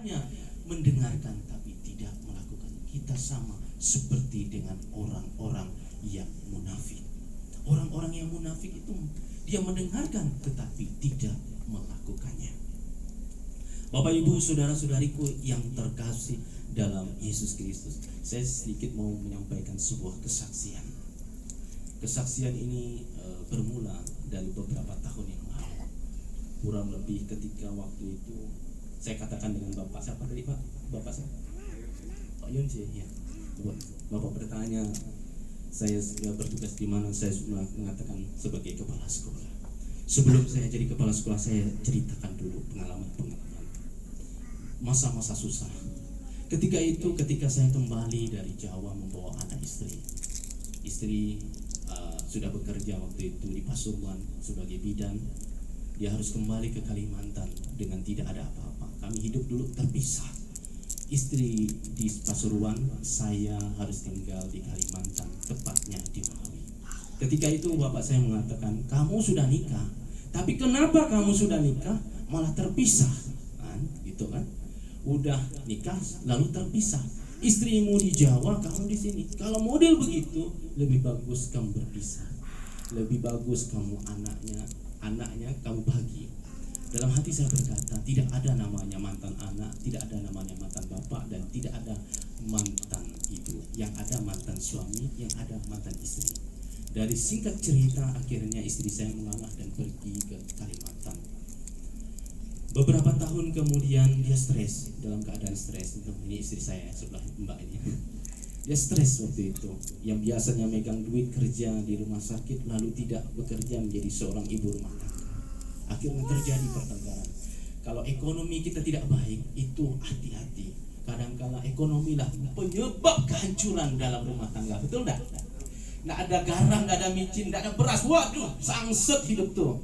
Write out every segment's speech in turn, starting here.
hanya mendengarkan tapi tidak melakukan. Kita sama seperti dengan orang-orang yang munafik. Orang-orang yang munafik itu dia mendengarkan tetapi tidak melakukannya. Bapak Ibu saudara-saudariku yang terkasih dalam Yesus Kristus, saya sedikit mau menyampaikan sebuah kesaksian. Kesaksian ini bermula dari beberapa tahun yang lalu. Kurang lebih ketika waktu itu saya katakan dengan Bapak, siapa tadi Pak? Bapak saya? Pak Yunce ya. Bapak bertanya saya bertugas di mana, saya mengatakan sebagai kepala sekolah. Sebelum saya jadi kepala sekolah, saya ceritakan dulu pengalaman-pengalaman masa-masa susah. Ketika saya kembali dari Jawa membawa anak istri sudah bekerja waktu itu di Pasuruan sebagai bidan. Dia harus kembali ke Kalimantan dengan tidak ada apa-apa. Kami hidup dulu terpisah. Istri di Pasuruan, saya harus tinggal di Kalimantan, tepatnya di Malawi. Ketika itu bapak saya mengatakan, kamu sudah nikah, tapi kenapa kamu sudah nikah malah terpisah? Gitu kan? Udah nikah lalu terpisah. Istrimu di Jawa, kamu di sini. Kalau model begitu, lebih bagus kamu berpisah. Lebih bagus kamu anaknya kamu bagi. Dalam hati saya berkata, tidak ada namanya mantan anak, tidak ada namanya mantan bapak, dan tidak ada mantan ibu. Yang ada mantan suami, yang ada mantan istri. Dari singkat cerita, akhirnya istri saya mengalah dan pergi ke Kalimantan. Beberapa tahun kemudian dia stres, dalam keadaan stres. Ini istri saya sebelah mbak ini. Dia stres waktu itu. Yang biasanya megang duit kerja di rumah sakit lalu tidak bekerja menjadi seorang ibu rumah tangga. Akhirnya terjadi pertengkaran. Kalau ekonomi kita tidak baik, itu hati-hati. Kadangkala ekonomilah penyebab kehancuran dalam rumah tangga. Betul enggak? Nggak ada garam, nggak ada micin, nggak ada beras. Waduh, sangset hidup tuh.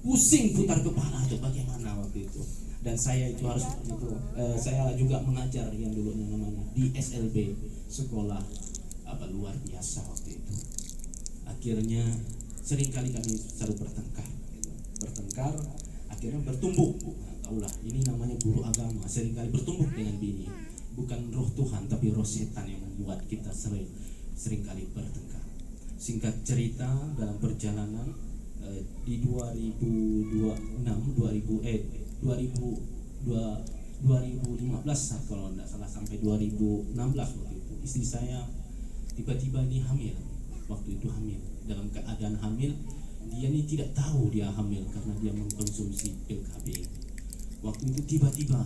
Pusing putar kepala tuh bagaimana waktu itu. Dan saya itu harus itu saya juga mengajar yang dulunya namanya di SLB, sekolah luar biasa waktu itu. Akhirnya seringkali kami selalu bertengkar, akhirnya bertumbuk. Taulah ini namanya guru agama, seringkali bertumbuk dengan bini. Bukan roh Tuhan tapi roh setan yang membuat kita seringkali bertengkar. Singkat cerita, dalam perjalanan di 2015 kalau tidak salah sampai 2016 waktu itu istri saya tiba-tiba ini hamil. Waktu itu hamil, dalam keadaan hamil dia ini tidak tahu dia hamil karena dia mengkonsumsi pil KB. Waktu itu tiba-tiba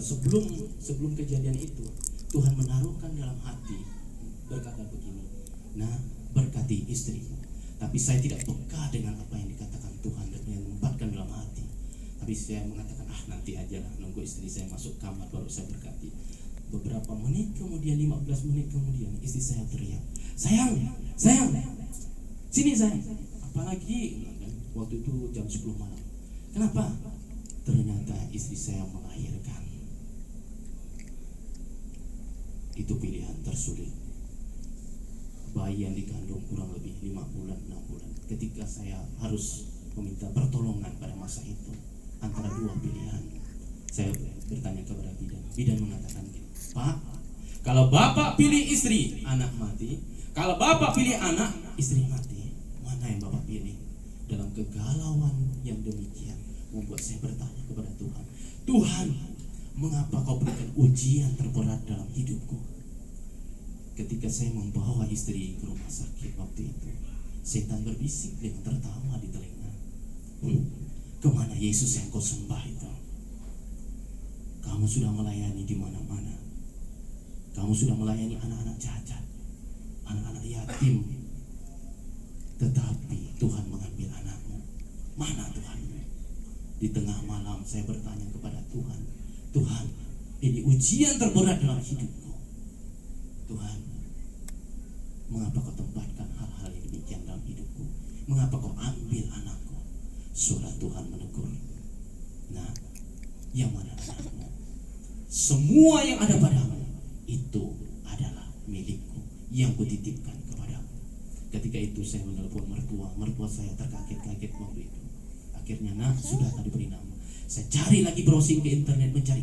sebelum kejadian itu Tuhan menaruhkan dalam hati berkata begini, nah berkati istrimu. Tapi saya tidak peka dengan apa yang dikatakan Tuhan dan yang menempatkan dalam hati. Tapi saya mengatakan, nanti aja lah, nunggu istri saya masuk kamar baru saya berkati. Beberapa menit kemudian, 15 menit kemudian, istri saya teriak, sayang, sini sayang. Apalagi waktu itu jam 10 malam. Kenapa? Ternyata istri saya melahirkan. Itu pilihan tersulit. Bayi yang dikandung kurang lebih 5 bulan, 6 bulan. Ketika saya harus meminta pertolongan pada masa itu antara dua pilihan, saya bertanya kepada bidan mengatakan gini, Pak, kalau bapak pilih istri, anak mati. Kalau bapak pilih anak, istri mati. Mana yang bapak pilih? Dalam kegalauan yang demikian membuat saya bertanya kepada Tuhan, Tuhan, mengapa kau berikan ujian terberat dalam hidupku? Ketika saya membawa istri ke rumah sakit waktu itu, setan berbisik dengan tertawa di telinga, kemana Yesus yang kau sembah itu? Kamu sudah melayani di mana-mana. Kamu sudah melayani anak-anak cacat, anak-anak yatim. Tetapi Tuhan mengambil anakmu. Mana Tuhan? Di tengah malam saya bertanya kepada Tuhan, Tuhan, ini ujian terberat dalam hidupku. Tuhan, mengapa kau tempatkan hal-hal yang demikian dalam hidupku? Mengapa kau ambil anakku? Suara Tuhan menegur, nah, yang mana anakmu? Semua yang ada padamu itu adalah milikku, yang kutitipkan kepadamu. Ketika itu saya menelpon mertua saya terkaget-kaget waktu itu. Akhirnya, sudah tadi beri nama. Saya cari lagi browsing ke internet mencari